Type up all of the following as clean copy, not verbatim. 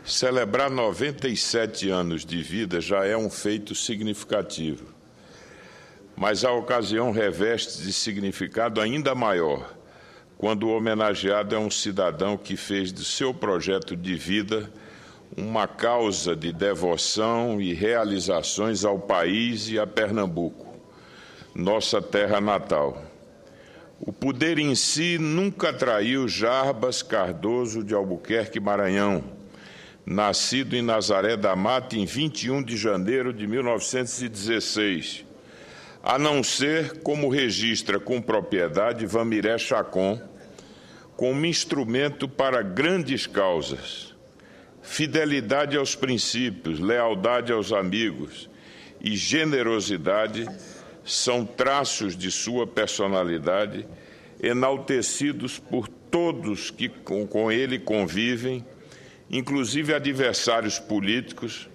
Celebrar 97 anos de vida já é um feito significativo, mas a ocasião reveste de significado ainda maior quando o homenageado é um cidadão que fez do seu projeto de vida uma causa de devoção e realizações ao país e a Pernambuco, nossa terra natal. O poder em si nunca traiu Jarbas Cardoso de Albuquerque, Maranhão, nascido em Nazaré da Mata em 21 de janeiro de 1916, a não ser, como registra com propriedade Vamiré Chacon, como instrumento para grandes causas. Fidelidade aos princípios, lealdade aos amigos e generosidade são traços de sua personalidade, enaltecidos por todos que com ele convivem, inclusive adversários políticos,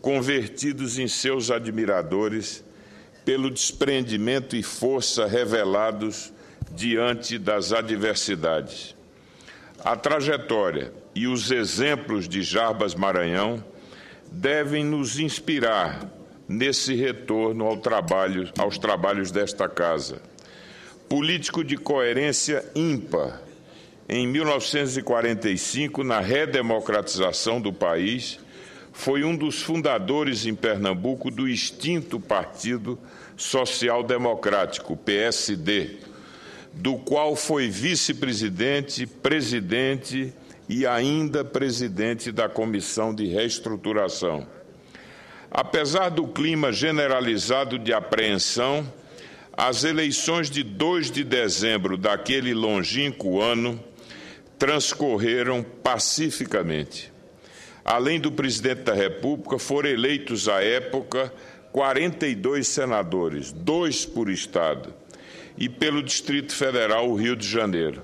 convertidos em seus admiradores pelo desprendimento e força revelados diante das adversidades. A trajetória e os exemplos de Jarbas Maranhão devem nos inspirar nesse retorno aos trabalhos desta casa. Político de coerência ímpar, em 1945, na redemocratização do país, foi um dos fundadores em Pernambuco do extinto Partido Social Democrático, PSD, do qual foi vice-presidente, presidente e ainda presidente da Comissão de Reestruturação. Apesar do clima generalizado de apreensão, as eleições de 2 de dezembro daquele longínquo ano transcorreram pacificamente. Além do presidente da República, foram eleitos à época 42 senadores, 2 por estado, e pelo Distrito Federal, o Rio de Janeiro,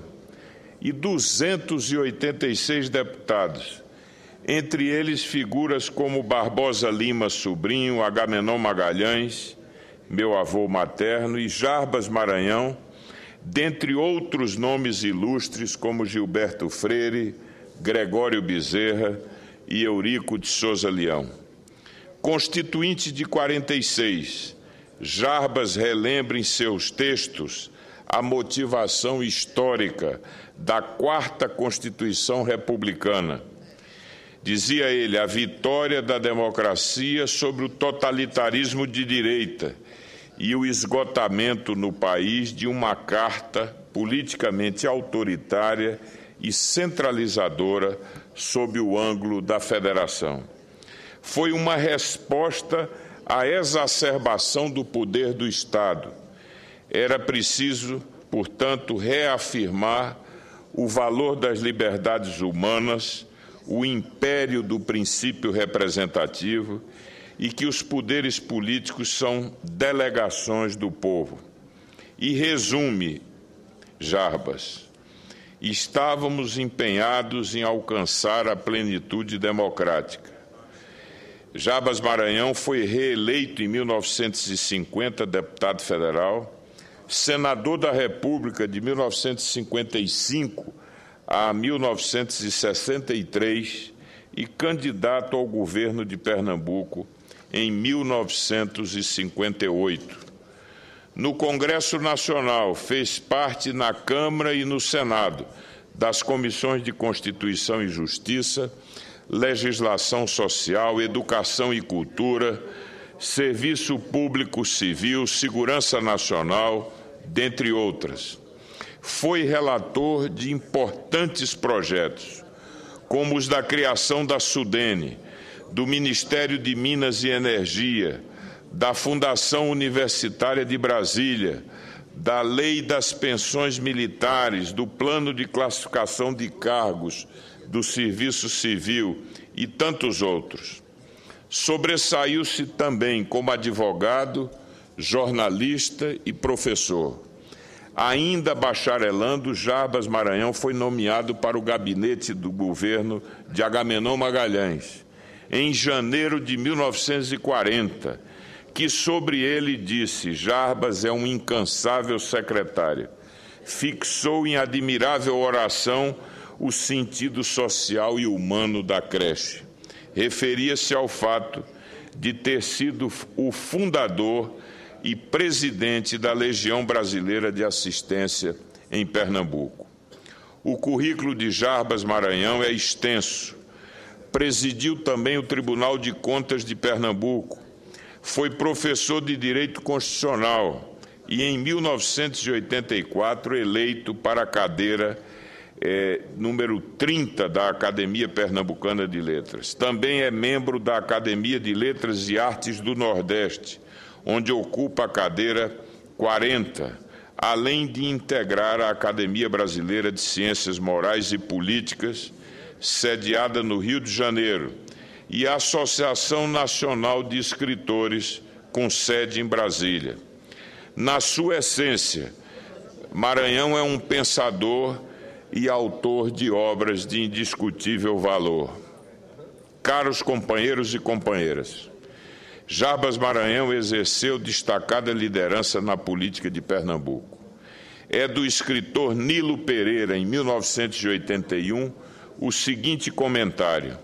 e 286 deputados, entre eles figuras como Barbosa Lima Sobrinho, Agamenon Magalhães, meu avô materno, e Jarbas Maranhão, dentre outros nomes ilustres como Gilberto Freire, Gregório Bezerra e Eurico de Souza Leão. Constituinte de 46, Jarbas relembra em seus textos a motivação histórica da 4ª Constituição Republicana. Dizia ele, a vitória da democracia sobre o totalitarismo de direita e o esgotamento no país de uma carta politicamente autoritária e centralizadora sob o ângulo da federação. Foi uma resposta à exacerbação do poder do Estado. Era preciso, portanto, reafirmar o valor das liberdades humanas, o império do princípio representativo e que os poderes políticos são delegações do povo. E resume, Jarbas, estávamos empenhados em alcançar a plenitude democrática. Jarbas Maranhão foi reeleito em 1950 deputado federal, senador da República de 1955 a 1963 e candidato ao governo de Pernambuco em 1958. No Congresso Nacional, fez parte na Câmara e no Senado das comissões de Constituição e Justiça, Legislação Social, Educação e Cultura, Serviço Público Civil, Segurança Nacional, dentre outras. Foi relator de importantes projetos, como os da criação da SUDENE, do Ministério de Minas e Energia, da Fundação Universitária de Brasília, da Lei das Pensões Militares, do Plano de Classificação de Cargos do Serviço Civil e tantos outros. Sobressaiu-se também como advogado, jornalista e professor. Ainda bacharelando, Jarbas Maranhão foi nomeado para o gabinete do governo de Agamenon Magalhães, em janeiro de 1940, que sobre ele disse: Jarbas é um incansável secretário. Fixou em admirável oração o sentido social e humano da creche. Referia-se ao fato de ter sido o fundador e presidente da Legião Brasileira de Assistência em Pernambuco. O currículo de Jarbas Maranhão é extenso. Presidiu também o Tribunal de Contas de Pernambuco. Foi professor de Direito Constitucional e, em 1984, eleito para a cadeira número 30 da Academia Pernambucana de Letras. Também é membro da Academia de Letras e Artes do Nordeste, onde ocupa a cadeira 40, além de integrar a Academia Brasileira de Ciências Morais e Políticas, sediada no Rio de Janeiro, e a Associação Nacional de Escritores, com sede em Brasília. Na sua essência, Maranhão é um pensador e autor de obras de indiscutível valor. Caros companheiros e companheiras, Jarbas Maranhão exerceu destacada liderança na política de Pernambuco. É do escritor Nilo Pereira, em 1981, o seguinte comentário: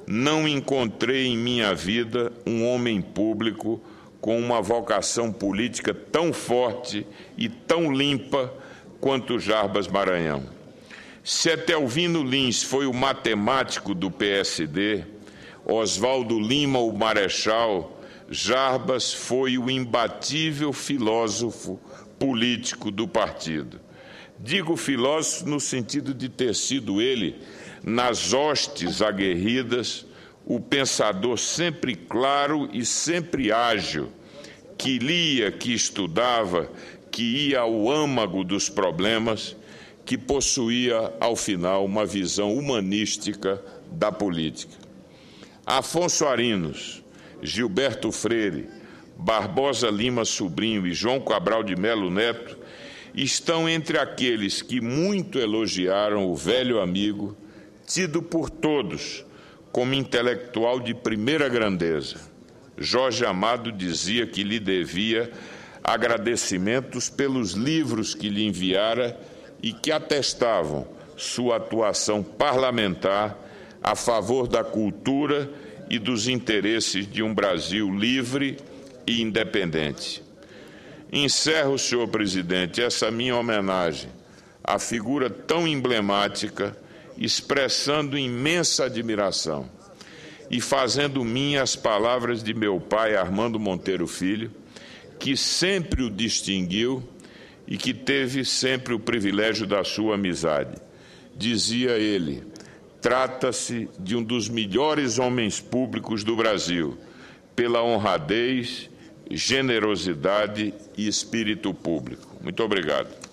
não encontrei em minha vida um homem público com uma vocação política tão forte e tão limpa quanto Jarbas Maranhão. Se Etelvino Lins foi o matemático do PSD, Oswaldo Lima o marechal, Jarbas foi o imbatível filósofo político do partido. Digo filósofo no sentido de ter sido ele, nas hostes aguerridas, o pensador sempre claro e sempre ágil, que lia, que estudava, que ia ao âmago dos problemas, que possuía, ao final, uma visão humanística da política. Afonso Arinos, Gilberto Freire, Barbosa Lima Sobrinho e João Cabral de Melo Neto estão entre aqueles que muito elogiaram o velho amigo, tido por todos como intelectual de primeira grandeza. Jorge Amado dizia que lhe devia agradecimentos pelos livros que lhe enviara e que atestavam sua atuação parlamentar a favor da cultura e dos interesses de um Brasil livre e independente. Encerro, senhor presidente, essa minha homenagem à figura tão emblemática, expressando imensa admiração e fazendo minhas as palavras de meu pai, Armando Monteiro Filho, que sempre o distinguiu e que teve sempre o privilégio da sua amizade. Dizia ele: trata-se de um dos melhores homens públicos do Brasil, pela honradez, generosidade e espírito público. Muito obrigado.